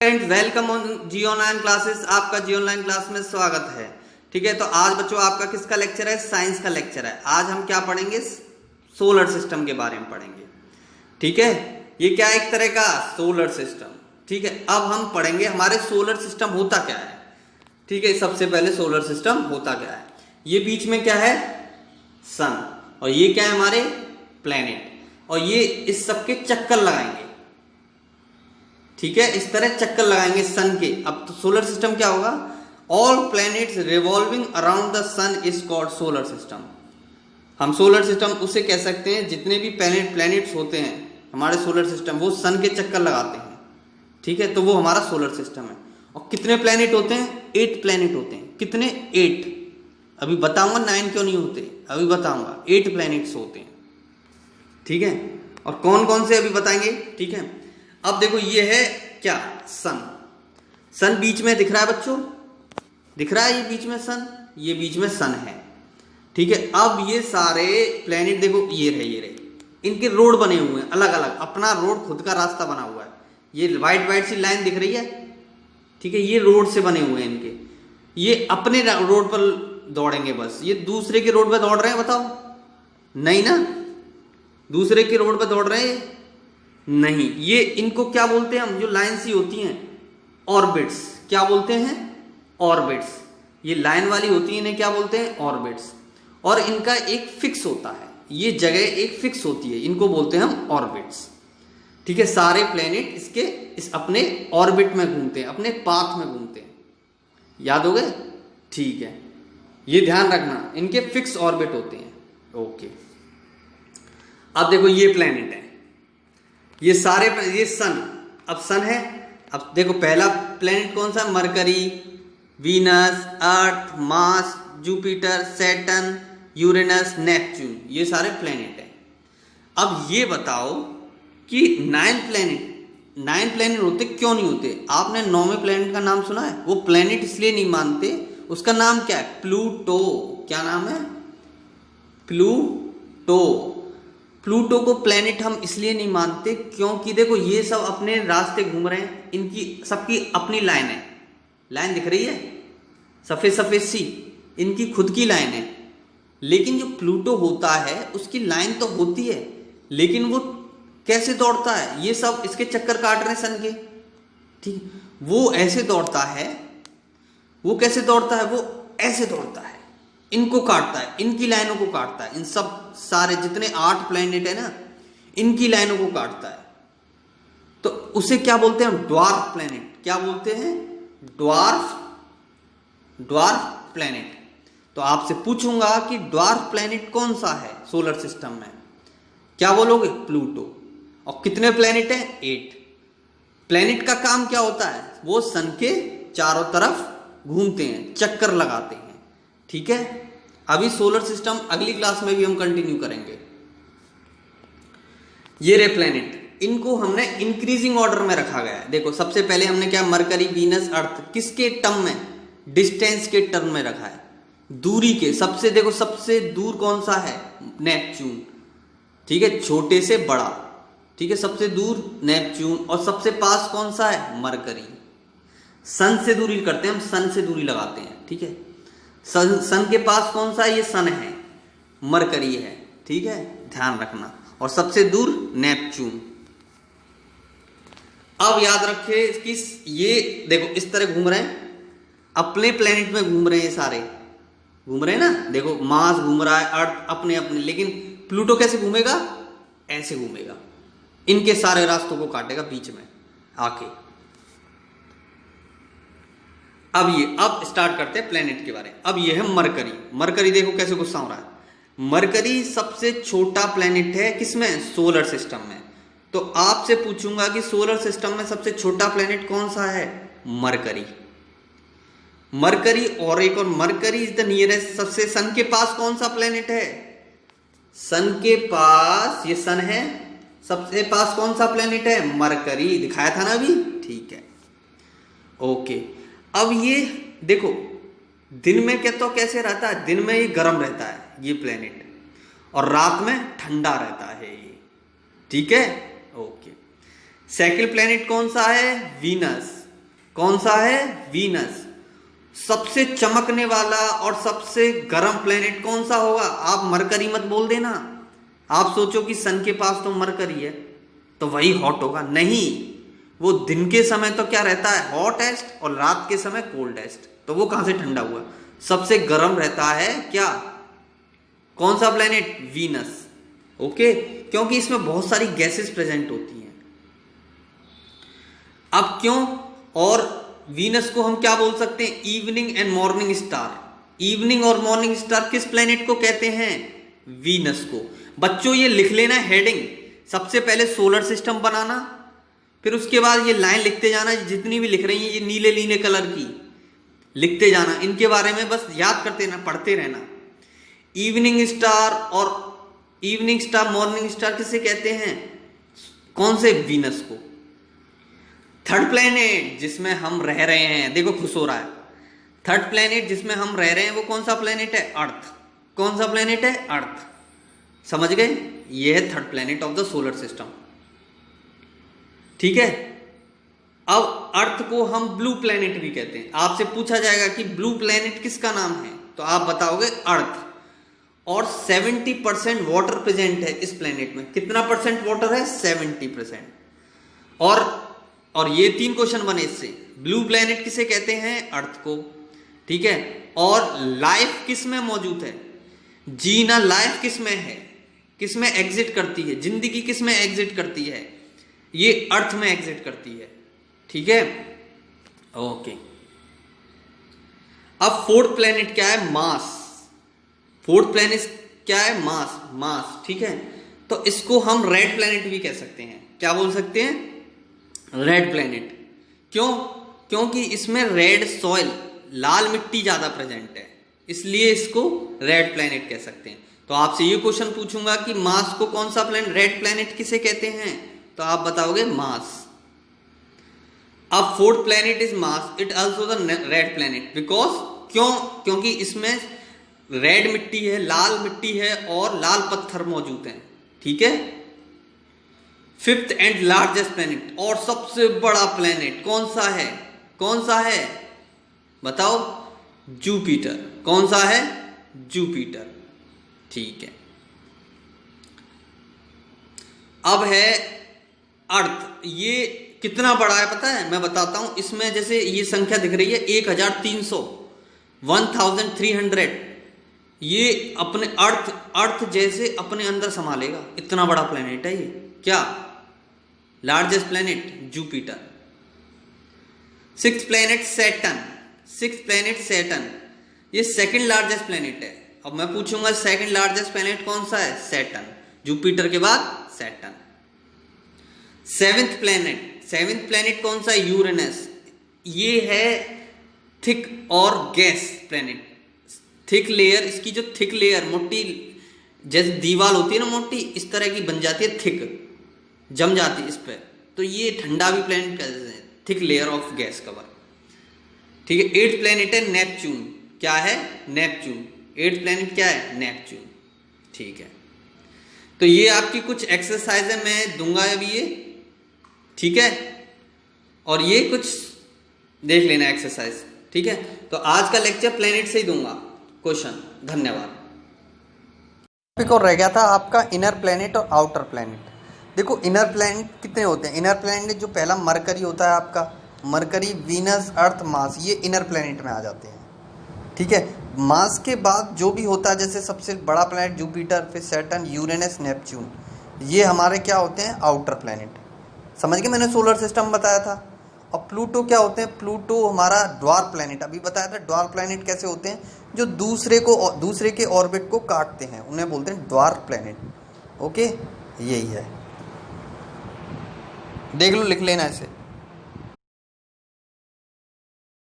Friends, welcome on G online classes. आपका G online class में स्वागत है। ठीक है, तो आज बच्चों आपका किसका लेक्चर है? साइंस का लेक्चर है। आज हम क्या पढ़ेंगे? सोलर सिस्टम के बारे में पढ़ेंगे। ठीक है, ये क्या है? एक तरह का सोलर सिस्टम। ठीक है, अब हम पढ़ेंगे हमारे सोलर सिस्टम होता क्या है। ठीक है, सबसे पहले सोलर सिस्टम होता क्या है। ये बीच में क्या है? सन। और ये क्या है? हमारे प्लैनेट। और ये इस सबके चक्कर लगाएंगे। ठीक है, इस तरह चक्कर लगाएंगे सन के। अब तो सोलर सिस्टम क्या होगा? All planets revolving around the sun is called solar system. हम सोलर सिस्टम उसे कह सकते हैं जितने भी प्लैनेट्स होते हैं हमारे सोलर सिस्टम, वो सन के चक्कर लगाते हैं। ठीक है, तो वो हमारा सोलर सिस्टम है। और कितने प्लैनेट होते हैं? 8 प्लैनेट होते हैं। कितने? 8। अभी बताऊंगा 9 क्यों नहीं होते, अभी बताऊंगा। 8 प्लैनेट्स होते हैं। ठीक है, और कौन कौन से अभी बताएंगे। ठीक है, अब देखो ये है क्या? सन। सन बीच में दिख रहा है बच्चों, दिख रहा है ये बीच में सन, ये बीच में सन है। ठीक है, अब ये सारे प्लेनेट देखो, ये रहे, इनके रोड बने हुए हैं अलग अलग, अपना रोड खुद का रास्ता बना हुआ है। ये वाइट वाइट सी लाइन दिख रही है। ठीक है, ये रोड से बने हुए हैं इनके। ये अपने रोड पर दौड़ेंगे बस। ये दूसरे के रोड पर दौड़ रहे हैं? बताओ, नहीं ना, दूसरे के रोड पर दौड़ रहे हैं नहीं। ये इनको क्या बोलते हैं हम? जो लाइन सी होती हैं, ऑर्बिट्स। क्या बोलते हैं? ऑर्बिट्स। ये लाइन वाली होती है, इन्हें क्या बोलते हैं? ऑर्बिट्स। और इनका एक फिक्स होता है, ये जगह एक फिक्स होती है, इनको बोलते हैं हम ऑर्बिट्स। ठीक है, सारे प्लेनेट इसके इस अपने ऑर्बिट में घूमते हैं, अपने पाथ में घूमते हैं। याद हो गए? ठीक है, ये ध्यान रखना, इनके फिक्स ऑर्बिट होते हैं। ओके, अब देखो ये प्लेनेट है, ये सारे, ये सन। अब सन है। अब देखो पहला प्लेनेट कौन सा? Mercury, Venus, Earth, Mars, Jupiter, Saturn, Uranus, Neptune. ये सारे प्लेनेट हैं। अब ये बताओ कि 9 प्लेनेट होते क्यों नहीं होते? आपने 9वें प्लेनेट का नाम सुना है? वो प्लेनेट इसलिए नहीं मानते, उसका नाम क्या है? प्लूटो। क्या नाम है? प्लूटो। प्लूटो को प्लेनेट हम इसलिए नहीं मानते क्योंकि देखो ये सब अपने रास्ते घूम रहे हैं, इनकी सबकी अपनी लाइन है। लाइन दिख रही है सफेद सफेद सी, इनकी खुद की लाइन है। लेकिन जो प्लूटो होता है उसकी लाइन तो होती है, लेकिन वो कैसे दौड़ता है? ये सब इसके चक्कर काट रहे हैं सन के। ठीक, वो ऐसे दौड़ता है। वो कैसे दौड़ता है? वो ऐसे दौड़ता है, इनको काटता है, इनकी लाइनों को काटता है। इन सब सारे जितने 8 प्लैनेट है ना, इनकी लाइनों को काटता है। तो उसे क्या बोलते हैं? Dwarf planet. क्या बोलते हैं? Dwarf planet. तो आपसे पूछूंगा कि ड्वार्फ प्लैनेट कौन सा है सोलर सिस्टम में? क्या बोलोगे? प्लूटो। और कितने प्लैनेट हैं? 8। प्लैनेट का काम क्या होता है? वो सन के चारों तरफ घूमते हैं, चक्कर लगाते हैं। ठीक है, अभी सोलर सिस्टम अगली क्लास में भी हम कंटिन्यू करेंगे। ये रे प्लैनेट, इनको हमने इंक्रीजिंग ऑर्डर में रखा गया है। देखो सबसे पहले हमने क्या? मरकरी, वीनस, अर्थ। किसके टर्म में? डिस्टेंस के टर्म में रखा है, दूरी के। सबसे देखो सबसे दूर कौन सा है? नेपच्यून। ठीक है, छोटे से बड़ा। ठीक है, सबसे दूर नेपच्यून। और सबसे पास कौन सा है? मरकरी। सन से दूरी करते हैं हम, सन से दूरी लगाते हैं। ठीक है, सन के पास कौन सा? ये सन है, मरकरी है। ठीक है, ध्यान रखना। और सबसे दूर नेपच्यून। अब याद रखे कि ये देखो इस तरह घूम रहे हैं, अपने प्लेनेट में घूम रहे हैं, सारे घूम रहे हैं ना। देखो मार्स घूम रहा है, अर्थ अपने अपने। लेकिन प्लूटो कैसे घूमेगा? ऐसे घूमेगा, इनके सारे रास्तों को काटेगा बीच में आके। अब स्टार्ट करते हैं प्लेनेट के बारे में। अब ये है मरकरी। मरकरी देखो कैसे गुस्सा हो रहा है। मरकरी सबसे छोटा प्लेनेट है किसमें? सोलर सिस्टम में। तो आपसे पूछूंगा कि सोलर सिस्टम में सबसे छोटा प्लेनेट कौन सा है? मरकरी। मरकरी और एक और, मरकरी इज द नियरेस्ट। सबसे सन के पास कौन सा प्लेनेट है? सन के पास ये सन है, सबसे पास कौन सा प्लेनेट है? मरकरी। दिखाया था ना अभी? ठीक है, ओके। अब ये देखो दिन में क्या तो कैसे रहता है? दिन में ये गर्म रहता है ये प्लेनेट, और रात में ठंडा रहता है ये। ठीक है, ओके। सेकंड प्लेनेट कौन सा है? वीनस। कौन सा है? वीनस। सबसे चमकने वाला और सबसे गर्म प्लेनेट कौन सा होगा? आप मरकरी मत बोल देना। आप सोचो कि सन के पास तो मरकरी है तो वही हॉट होगा, नहीं, वो दिन के समय तो क्या रहता है? हॉटेस्ट, और रात के समय कोल्डेस्ट। तो वो कहां से ठंडा हुआ? सबसे गर्म रहता है क्या? कौन सा प्लेनेट? वीनस। ओके, क्योंकि इसमें बहुत सारी गैसेस प्रेजेंट होती हैं। अब क्यों? और वीनस को हम क्या बोल सकते हैं? Evening and morning star. Evening और मॉर्निंग स्टार किस प्लेनेट को कहते हैं? वीनस को। बच्चों ये लिख लेना हेडिंग, सबसे पहले सोलर सिस्टम बनाना, फिर उसके बाद ये लाइन लिखते जाना, जितनी भी लिख रही हैं ये नीले नीले कलर की लिखते जाना, इनके बारे में बस याद करते रहना, पढ़ते रहना। इवनिंग स्टार और इवनिंग स्टार, मॉर्निंग स्टार किसे कहते हैं? कौन से? वीनस को। थर्ड प्लेनेट जिसमें हम रह रहे हैं, देखो खुश हो रहा है, थर्ड प्लेनेट जिसमें हम रह रहे हैं वो कौन सा प्लेनेट है? अर्थ। कौन सा प्लेनेट है? अर्थ। समझ गए? ये है third planet of the solar system. ठीक है, अब अर्थ को हम ब्लू प्लेनेट भी कहते हैं। आपसे पूछा जाएगा कि ब्लू प्लेनेट किसका नाम है, तो आप बताओगे अर्थ। और 70% वाटर प्रेजेंट है इस प्लेनेट में। कितना परसेंट वाटर है? 70%। और ये 3 क्वेश्चन बने इससे। ब्लू प्लेनेट किसे कहते हैं? अर्थ को। ठीक है, और लाइफ किस में मौजूद है? जीना लाइफ किस में है? किस में एग्जिट करती है? जिंदगी किस में एग्जिट करती है? ये अर्थ में एग्जिट करती है। ठीक है, ओके। अब फोर्थ प्लेनेट क्या है? मार्स। फोर्थ प्लेनेट क्या है? मार्स। ठीक है, तो इसको हम रेड प्लेनेट भी कह सकते हैं। क्या बोल सकते हैं? Red planet. क्यों? क्योंकि इसमें रेड सॉइल, लाल मिट्टी ज्यादा प्रेजेंट है, इसलिए इसको रेड प्लेनेट कह सकते हैं। तो आपसे ये क्वेश्चन पूछूंगा कि मार्स को कौन सा प्लेनेट, रेड प्लेनेट किसे कहते हैं? तो आप बताओगे मार्स। अब fourth planet is Mars, it also the red planet because, क्यों? क्योंकि इसमें रेड मिट्टी है, लाल मिट्टी है और लाल पत्थर मौजूद हैं। ठीक है, फिफ्थ एंड लार्जेस्ट प्लेनेट और सबसे बड़ा प्लेनेट कौन सा है? कौन सा है? बताओ। जुपिटर। कौन सा है? जुपिटर। ठीक है, अब है अर्थ। ये कितना बड़ा है पता है? मैं बताता हूं। इसमें जैसे ये संख्या दिख रही है 1300, 1300, ये अपने अर्थ जैसे अपने अंदर संभालेगा, इतना बड़ा प्लेनेट है ये। क्या? Largest planet Jupiter. Sixth planet Saturn. ये सेकंड लार्जेस्ट प्लेनेट है। अब मैं पूछूंगा सेकंड लार्जेस्ट प्लेनेट कौन सा है? सैटर्न। जुपिटर के बाद सैटर्न। सेवेंथ प्लेनेट कौन सा है? यूरेनस। ये है थिक और गैस प्लेनेट। थिक लेयर, इसकी जो थिक लेयर मोटी, जैसे दीवार होती है ना मोटी, इस तरह की बन जाती है, थिक जम जाती है इस पर, तो ये ठंडा भी प्लेनेट कहते हैं, thick layer of gas cover. ठीक है, 8th प्लेनेट है नेपच्यून। क्या है? नेपच्यून। 8th प्लेनेट क्या है? नेपच्यून। ठीक है, तो ये आपकी कुछ एक्सरसाइज है, मैं दूंगा अभी ये। ठीक है, और ये कुछ देख लेना एक्सरसाइज। ठीक है, तो आज का लेक्चर प्लेनेट से ही दूंगा क्वेश्चन। धन्यवाद। टॉपिक और रह गया था आपका इनर प्लेनेट और आउटर प्लेनेट। देखो इनर प्लेनेट कितने होते हैं? इनर प्लेनेट जो पहला मरकरी होता है आपका, मरकरी, वीनस, अर्थ, मार्स, ये इनर प्लेनेट में आ जाते हैं। ठीक है, मार्स के बाद जो भी होता है, जैसे सबसे बड़ा प्लेनेट जुपिटर, फिर सैटर्न, यूरेनस, नेपच्यून, ये हमारे क्या होते हैं? Outer planet. समझ गए? मैंने सोलर सिस्टम बताया था। और प्लूटो क्या होते हैं? प्लूटो हमारा ड्वार्फ प्लेनेट, अभी बताया था। ड्वार्फ प्लेनेट कैसे होते हैं? जो दूसरे के ऑर्बिट को काटते हैं, उन्हें बोलते हैं ड्वार्फ प्लेनेट। ओके, यही है, देख लो, लिख लेना इसे।